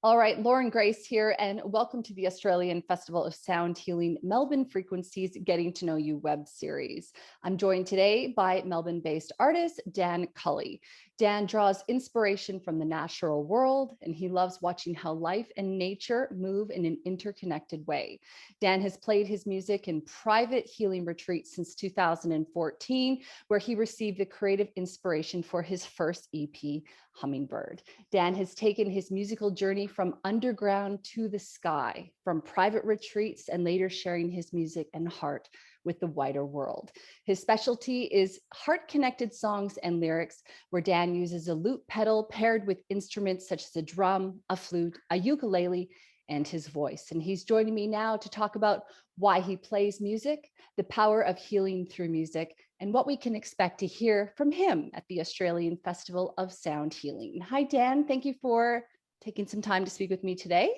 All right, Lauren Grace here, and welcome to the Australian Festival of Sound Healing Melbourne Frequencies Getting to Know You web series. I'm joined today by Melbourne-based artist Dan Cully. Dan draws inspiration from the natural world, and he loves watching how life and nature move in an interconnected way. Dan has played his music in private healing retreats since 2014, where he received the creative inspiration for his first EP, Hummingbird. Dan has taken his musical journey from underground to the sky, from private retreats and later sharing his music and heart with the wider world. His specialty is heart-connected songs and lyrics, where Dan uses a loop pedal paired with instruments such as a drum, a flute, a ukulele, and his voice. And he's joining me now to talk about why he plays music, the power of healing through music, and what we can expect to hear from him at the Australian Festival of Sound Healing. Hi, Dan. Thank you for taking some time to speak with me today.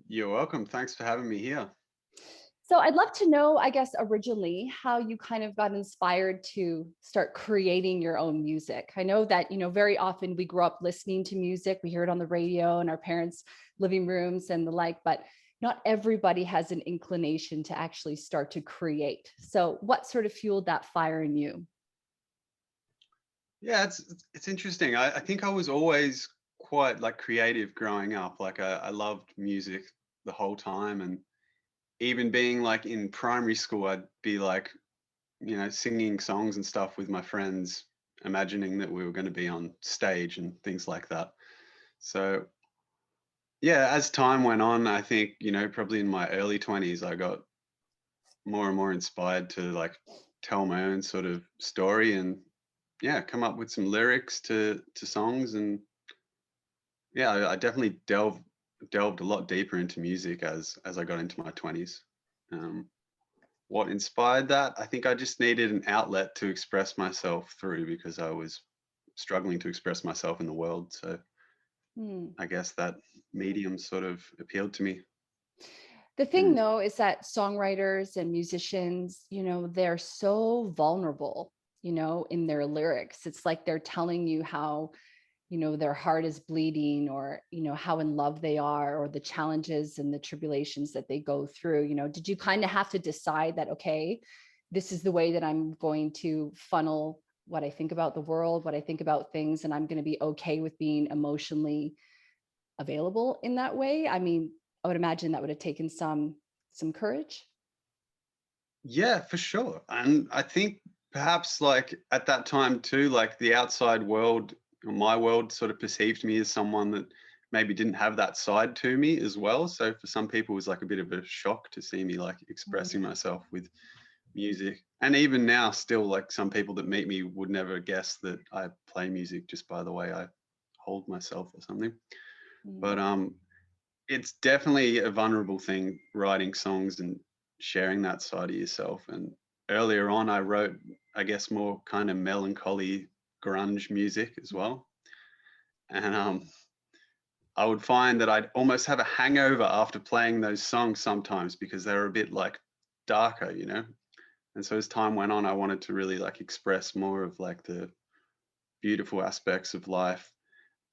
You're welcome. Thanks for having me here. So I'd love to know, I guess, originally how you kind of got inspired to start creating your own music. I know that, very often we grow up listening to music. We hear it on the radio in our parents' living rooms and the like, but not everybody has an inclination to actually start to create. So what sort of fueled that fire in you? Yeah, it's interesting. I think I was always quite like creative growing up. Like I loved music the whole time, and even being like in primary school, I'd be like, singing songs and stuff with my friends, imagining that we were going to be on stage and things like that. So yeah, as time went on, I think, probably in my early 20s, I got more and more inspired to like tell my own sort of story and yeah, come up with some lyrics to songs. And yeah, I definitely delved a lot deeper into music as I got into my 20s. What inspired that? I think I just needed an outlet to express myself through, because I was struggling to express myself in the world. So I guess that medium sort of appealed to me. The thing, though, is that songwriters and musicians, they're so vulnerable, in their lyrics. It's like they're telling you how, their heart is bleeding, or, how in love they are, or the challenges and the tribulations that they go through. Did you kind of have to decide that, okay, this is the way that I'm going to funnel what I think about the world, what I think about things, and I'm going to be okay with being emotionally available in that way? I mean, I would imagine that would have taken some courage. Yeah, for sure. And I think perhaps like at that time too, like the outside world, or my world, sort of perceived me as someone that maybe didn't have that side to me as well. So for some people it was like a bit of a shock to see me like expressing myself with music. And even now still, like some people that meet me would never guess that I play music just by the way I hold myself or something. But it's definitely a vulnerable thing, writing songs and sharing that side of yourself. And earlier on, I wrote, I guess, more kind of melancholy grunge music as well. And I would find that I'd almost have a hangover after playing those songs sometimes, because they were a bit like darker, And so as time went on, I wanted to really like express more of like the beautiful aspects of life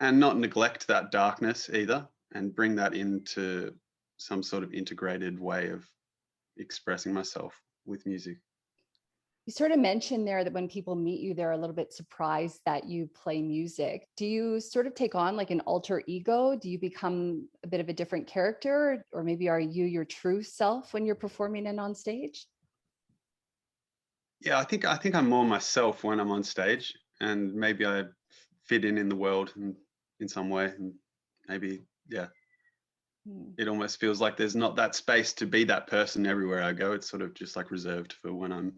and not neglect that darkness either, and bring that into some sort of integrated way of expressing myself with music. You sort of mentioned there that when people meet you, they're a little bit surprised that you play music. Do you sort of take on like an alter ego? Do you become a bit of a different character, or maybe are you your true self when you're performing and on stage? Yeah, I think I'm more myself when I'm on stage, and maybe I fit in the world in some way, and maybe yeah, it almost feels like there's not that space to be that person everywhere I go. It's sort of just like reserved for when I'm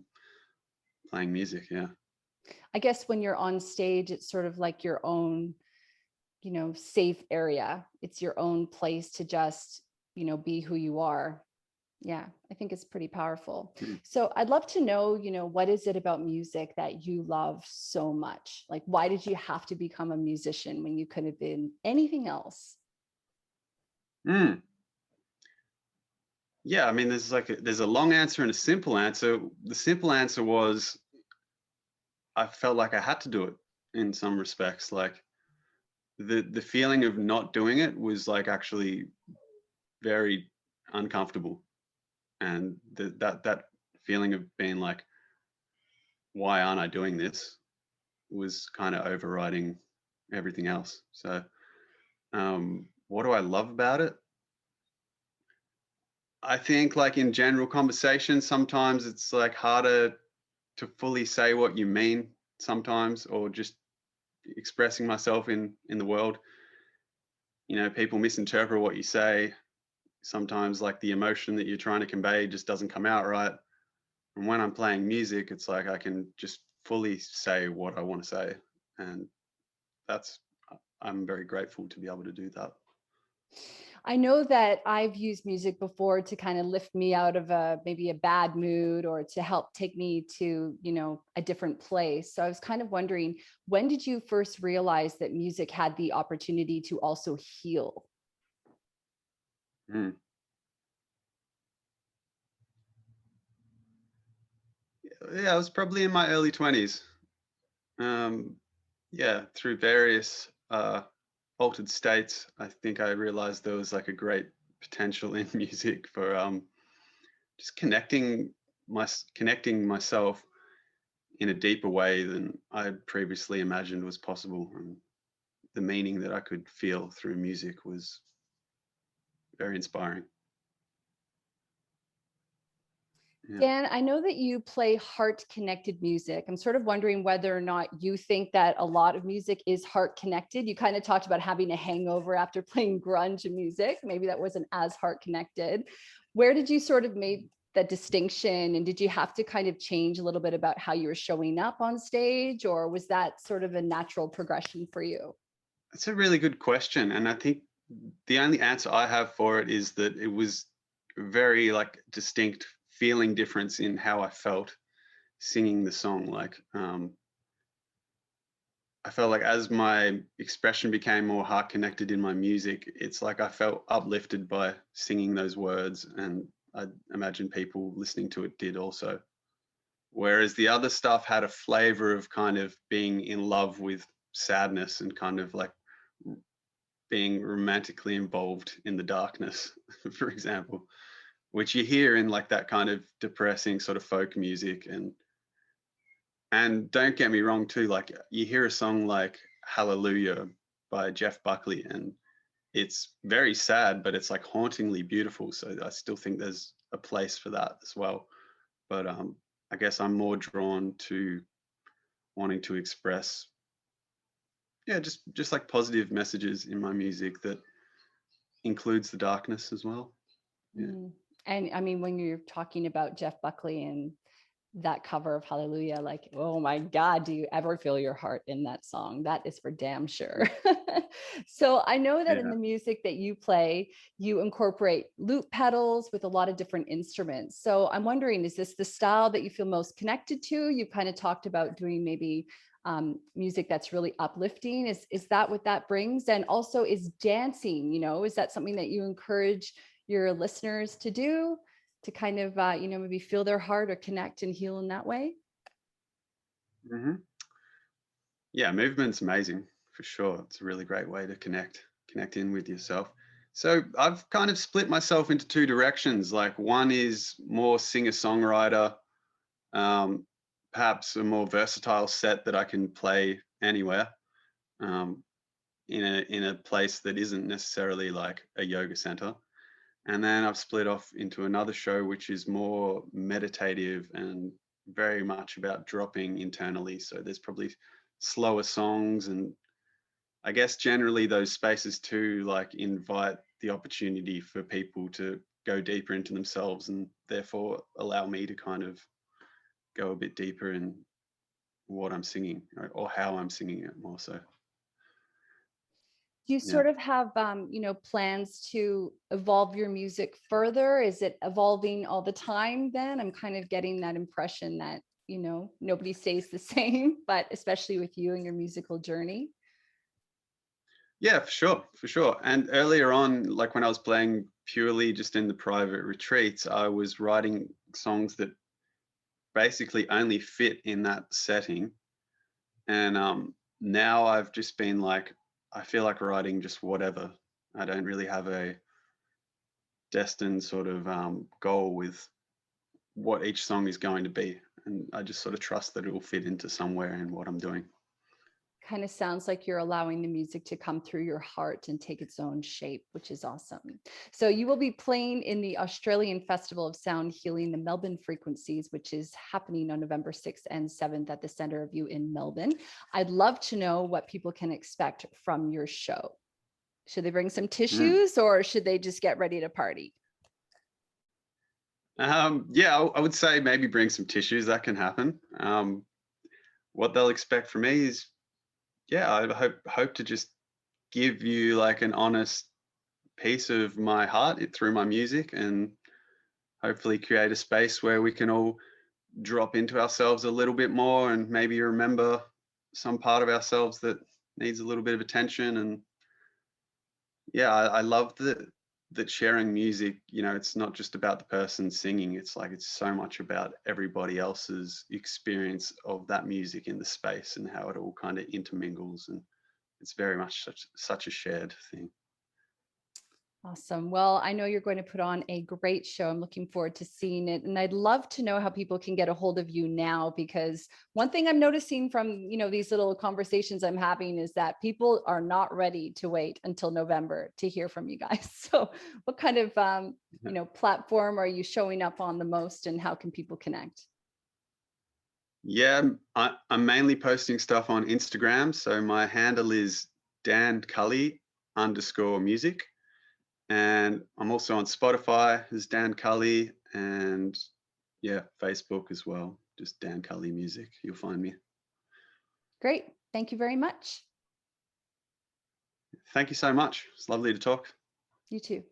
playing music. Yeah. I guess when you're on stage, it's sort of like your own, safe area. It's your own place to just, be who you are. Yeah, I think it's pretty powerful. Mm. So I'd love to know, what is it about music that you love so much? Like, why did you have to become a musician when you could have been anything else? Mm. Yeah, I mean, there's a long answer and a simple answer. The simple answer was I felt like I had to do it in some respects. Like the feeling of not doing it was like actually very uncomfortable, and that feeling of being like, why aren't I doing this, was kind of overriding everything else. So what do I love about it? I think like in general conversation, sometimes it's like harder to fully say what you mean sometimes, or just expressing myself in the world. You know, people misinterpret what you say. Sometimes like the emotion that you're trying to convey just doesn't come out right. And when I'm playing music, it's like I can just fully say what I want to say. And that's, I'm very grateful to be able to do that. I know that I've used music before to kind of lift me out of maybe a bad mood or to help take me to, a different place. So I was kind of wondering, when did you first realize that music had the opportunity to also heal? Mm. Yeah, I was probably in my early 20s. Yeah, through various altered states, I think I realized there was like a great potential in music for just connecting myself in a deeper way than I had previously imagined was possible. And the meaning that I could feel through music was very inspiring. Yeah. Dan, I know that you play heart connected music. I'm sort of wondering whether or not you think that a lot of music is heart connected. You kind of talked about having a hangover after playing grunge music. Maybe that wasn't as heart connected. Where did you sort of make that distinction? And did you have to kind of change a little bit about how you were showing up on stage? Or was that sort of a natural progression for you? It's a really good question. And I think the only answer I have for it is that it was very like distinct feeling difference in how I felt singing the song. Like I felt like as my expression became more heart connected in my music, it's like I felt uplifted by singing those words, and I imagine people listening to it did also. Whereas the other stuff had a flavor of kind of being in love with sadness and kind of like being romantically involved in the darkness, for example, which you hear in like that kind of depressing sort of folk music. And don't get me wrong too, like you hear a song like Hallelujah by Jeff Buckley, and it's very sad, but it's like hauntingly beautiful. So I still think there's a place for that as well. But I guess I'm more drawn to wanting to express, yeah, just like positive messages in my music that includes the darkness as well. Yeah. Mm. And I mean, when you're talking about Jeff Buckley and that cover of Hallelujah, like, oh my God, do you ever feel your heart in that song? That is for damn sure. So I know that in Yeah. the music that you play, you incorporate loop pedals with a lot of different instruments. So I'm wondering, is this the style that you feel most connected to? You kind of talked about doing maybe music that's really uplifting. Is that what that brings? And also, is dancing, is that something that you encourage your listeners to do, to kind of, maybe feel their heart or connect and heal in that way? Hmm. Yeah, movement's amazing for sure. It's a really great way to connect in with yourself. So I've kind of split myself into two directions. Like one is more singer-songwriter, um, perhaps a more versatile set that I can play anywhere, um, in a place that isn't necessarily like a yoga center. And then I've split off into another show which is more meditative and very much about dropping internally. So there's probably slower songs, and I guess generally those spaces too like invite the opportunity for people to go deeper into themselves, and therefore allow me to kind of go a bit deeper in what I'm singing, or how I'm singing it more so. Do you Yeah. sort of have, plans to evolve your music further? Is it evolving all the time then? I'm kind of getting that impression that, nobody stays the same, but especially with you and your musical journey. Yeah, for sure. And earlier on, like when I was playing purely just in the private retreats, I was writing songs that basically only fit in that setting. And now I've just been like, I feel like writing just whatever. I don't really have a destined sort of goal with what each song is going to be. And I just sort of trust that it will fit into somewhere in what I'm doing. Kind of sounds like you're allowing the music to come through your heart and take its own shape, which is awesome. So you will be playing in the Australian Festival of Sound Healing, the Melbourne Frequencies, which is happening on November 6th and 7th at the Centre of You in Melbourne. I'd love to know what people can expect from your show. Should they bring some tissues or should they just get ready to party? Yeah, I would say maybe bring some tissues. That can happen. What they'll expect from me is, yeah, I hope to just give you like an honest piece of my heart through my music, and hopefully create a space where we can all drop into ourselves a little bit more and maybe remember some part of ourselves that needs a little bit of attention. And yeah, I love that sharing music, you know, it's not just about the person singing. It's like it's so much about everybody else's experience of that music in the space and how it all kind of intermingles, and it's very much such a shared thing. Awesome. Well, I know you're going to put on a great show. I'm looking forward to seeing it. And I'd love to know how people can get a hold of you now, because one thing I'm noticing from, these little conversations I'm having is that people are not ready to wait until November to hear from you guys. So what kind of, platform are you showing up on the most, and how can people connect? Yeah, I'm mainly posting stuff on Instagram. So my handle is Dan Cully _music. And I'm also on Spotify as Dan Cully, and yeah, Facebook as well. Just Dan Cully Music. You'll find me. Great. Thank you very much. Thank you so much. It's lovely to talk. You too.